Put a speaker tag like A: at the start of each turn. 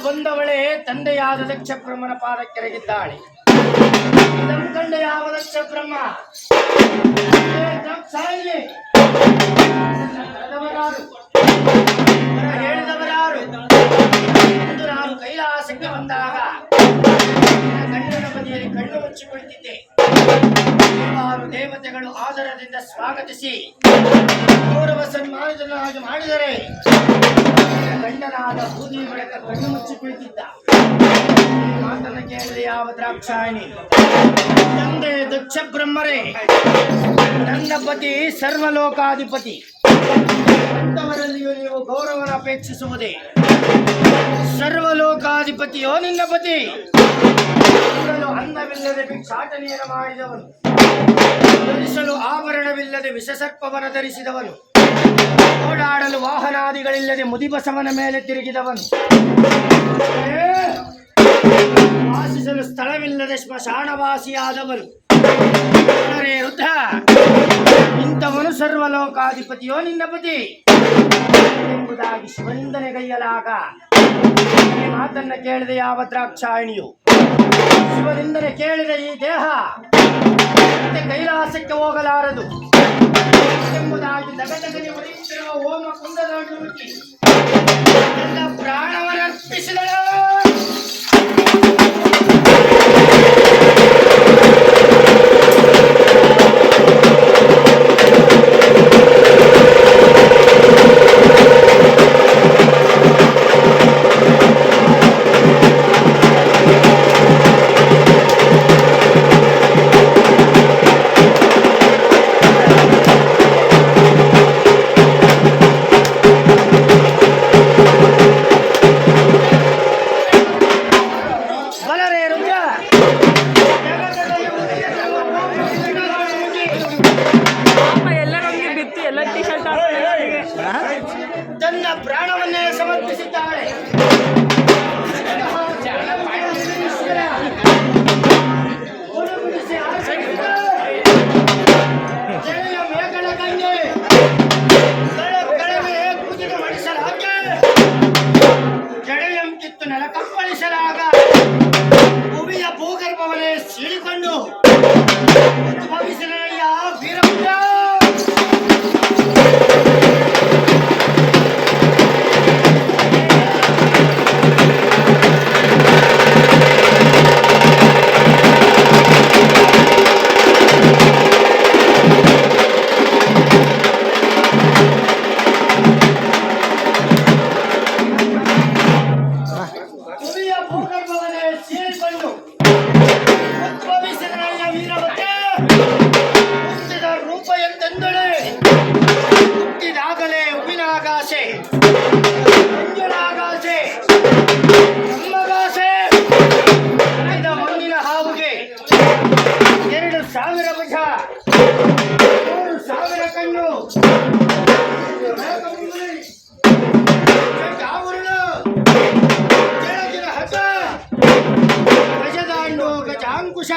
A: ಬಂದವಳೆ ತಂದೆಯಾದ ದಕ್ಷ ಬ್ರಹ್ಮನ ಪಾದಕ್ಕೆರಗಿದ್ದಾಳೆ. ಕಂಡ ಯಾವ ದಕ್ಷ ಬ್ರಹ್ಮ ಹೇಳಿದವರಾರು ಎಂದು ನಾನು ಕೈಲಾಸಕ್ಕೆ ಬಂದಾಗ ಗಂಡನ ಬದಿಯಲ್ಲಿ ಕಣ್ಣು ಮುಚ್ಚಿಕೊಳ್ಳುತ್ತಿದ್ದೆ. ದೇವತೆಗಳು ಆದರದಿಂದ ಸ್ವಾಗತಿಸಿ ಗೌರವ ಸನ್ಮಾನದನ್ನಾಗಿ ಮಾಡಿದರೆ ಗಂಡನಾದ ಬೂದಿ ಬೆಳಕ ಕಣ್ಣು ಮುಚ್ಚಿ ಕುಳಿತಿದ್ದ. ಮಾತನ್ನು ಕೇಳಿದೆ ಯಾವ ದ್ರಾಕ್ಷಾಯಣಿ, ತಂದೆ ದಕ್ಷ ಬ್ರಹ್ಮರೇ, ನನ್ನ ಪತಿ ಸರ್ವಲೋಕಾಧಿಪತಿ, ಅಂತವರಲ್ಲಿಯೂ ನೀವು ಗೌರವನ ಅಪೇಕ್ಷಿಸುವುದೇ? ಸರ್ವಲೋಕಾಧಿಪತಿಯೋ ನಿನ್ನ ಪತಿ? ಅನ್ನವಿಲ್ಲದೆ ಭಿಕ್ಷಾಟನೆಯನ್ನು ಮಾಡಿದವನು, ಧರಿಸಲು ಆಭರಣವಿಲ್ಲದೆ ವಿಷಸರ್ಪವನ್ನು ಧರಿಸಿದವನು, ಓಡಾಡಲು ವಾಹನಾದಿಗಳಿಲ್ಲದೆ ಮುದಿಬಸವನ ಮೇಲೆ ತಿರುಗಿದವನು, ವಾಸಿಸಲು ಸ್ಥಳವಿಲ್ಲದೆ ಸ್ಮಶಾನವಾಸಿಯಾದವನು, ವೃದ್ಧ ಇಂಥವನು ಸರ್ವಲೋಕಾಧಿಪತಿಯೋ ನಿನ್ನ ಪತಿ ಎಂಬುದಾಗಿ ಶಿವನಿಂದನೆಗೈಯಲಾಗ ಈ ಮಾತನ್ನ ಕೇಳಿದ ಯಾವ ದ್ರಾಕ್ಷಾಯಣಿಯು, ಶಿವನಿಂದನೆ ಕೇಳಿದ ಈ ದೇಹ ಮತ್ತೆ ಕೈಲಾಸಕ್ಕೆ ಹೋಗಲಾರದು ಎಂಬುದಾಗಿ ದಗದಗನೆ ಹೊಡೆಯುತ್ತಿರುವ ಹೋಮ ಕುಂಡದಲ್ಲಿ ಹುಡುಕಿ ನನ್ನ ಪ್ರಾಣವನ್ನು ಅರ್ಪಿಸಿದಳು. ತನ್ನ ಪ್ರಾಣವನ್ನೇ ಸಮರ್ಪಿಸಿದ್ದಾಳೆ. ಮೇಘಗಳ ಗಂಗೆ ಕೂದಿಗೆ ಮಡಿಸಲಾಗ ಜಡೆಯಂ ಕಿತ್ತು ನೆಲ ಕಪ್ಪಳಿಸಲಾಗ ಭೂಮಿಯ ಭೂಗರ್ಭವನ್ನೇ ಸೀಳಿಕೊಂಡು ಉದ್ಭವಿಸಿದನಯ್ಯ ವೀರಪುತ್ರ. ಹುಟ್ಟಿದಾಗಲೇ ಉಪ್ಪಿನಾಗಾಸೆ, ಮಂಜುನಾಗಾಸೆ, ನಮ್ಮಗಾಸೆ, ಮಣ್ಣಿನ ಹಾವುಗೆ 2000 ಭುಜ, 3000 ಕಣ್ಣು, ಗಜದಾಂಡು ಗಜಾಂಕುಶ